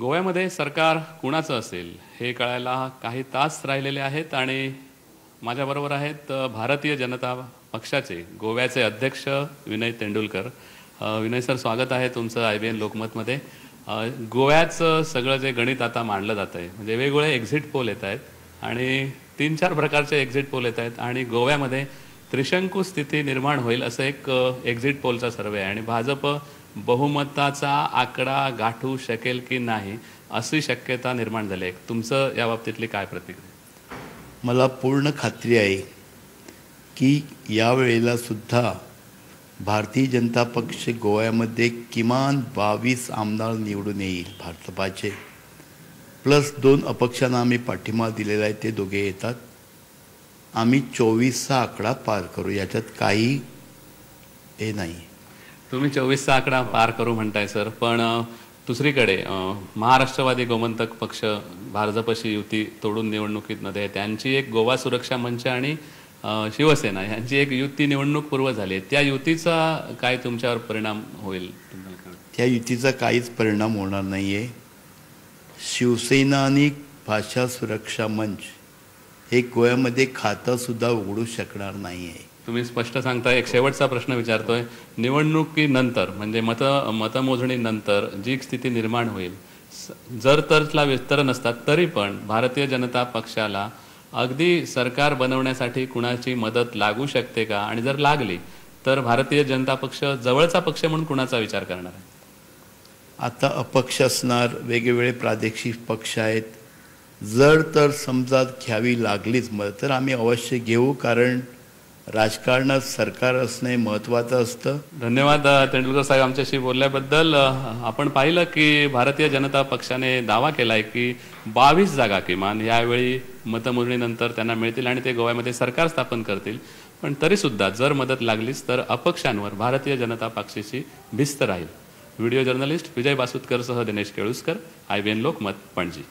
गोव्यामध्ये सरकार कुणाचं असेल हे कळायला काही तास राहिलेले आहेत आणि माझ्याबरोबर आहेत भारतीय जनता पक्षाचे गोव्याचे अध्यक्ष विनय तेंडुलकर. विनय सर, स्वागत आहे तुमचं IBN लोकमतमध्ये. गोव्याचं सगळं जे गणित आता मांडलं जात आहे, म्हणजे वेगवेगळे एक्झिट पोल येत आहेत आणि 3-4 प्रकारचे एक्झिट पोल येत आहेत आणि गोव्यामध्ये त्रिशंकू स्थिती निर्माण होईल असं एक एक्झिट पोलचा सर्वे आहे आणि भाजप बहुमताचा आकडा गाठू शकेल की नाही अशी शक्यता निर्माण झाली आहे. तुमचं या बाबतीतली काय प्रतिक्रिया? मला पूर्ण खात्री आहे की यावेळेला सुद्धा भारतीय जनता पक्ष गोव्यामध्ये किमान 22 आमदार निवडून येईल. भाजपाचे प्लस 2 अपक्षांना आम्ही पाठिंबा दिलेला आहे, ते दोघे येतात. आम्ही 24चा आकडा पार करू, याच्यात काही हे नाही. तुम्ही 24चा आकडा पार करू म्हणताय सर, पण दुसरीकडे महाराष्ट्रवादी गोमंतक पक्ष भाजपशी युती तोडून निवडणुकीमध्ये त्यांची एक गोवा सुरक्षा मंच आणि शिवसेना यांची एक युती निवडणूक पूर्व झाली. त्या युतीचा काय तुमच्यावर परिणाम होईल? त्या युतीचा काहीच परिणाम होणार नाही आहे. शिवसेना आणि भाषा सुरक्षा मंच हे गोव्यामध्ये खातंसुद्धा उघडू शकणार नाही आहे. तुम्ही स्पष्ट सांगताय. एक शेवटचा प्रश्न विचारतोय. निवडणुकीनंतर म्हणजे मतमोजणीनंतर जी स्थिती निर्माण होईल, जर तरला विस्तार नसतात तरी पण भारतीय जनता पक्षाला अगदी सरकार बनवण्यासाठी कुणाची मदत लागू शकते का? आणि जर लागली तर भारतीय जनता पक्ष जवळचा पक्ष म्हणून कुणाचा विचार करणार आहे? आता अपक्ष असणार, वेगवेगळे प्रादेशिक पक्ष आहेत. जर तर समजा घ्यावी लागलीच मदत तर आम्ही अवश्य घेऊ, कारण राजकारणात सरकार असणे महत्त्वाचं असतं. धन्यवाद तेंडुलकर साहेब आमच्याशी बोलल्याबद्दल. आपण पाहिलं की भारतीय जनता पक्षाने दावा केला आहे की 22 जागा किमान यावेळी मतमोजणीनंतर त्यांना मिळतील आणि ते गोव्यामध्ये सरकार स्थापन करतील. पण तरीसुद्धा जर मदत लागलीच तर अपक्षांवर भारतीय जनता पक्षाची भिस्त राहील. व्हिडिओ जर्नलिस्ट विजय बासुतकरसह दिनेश केळुसकर, IBN लोकमत, पणजी.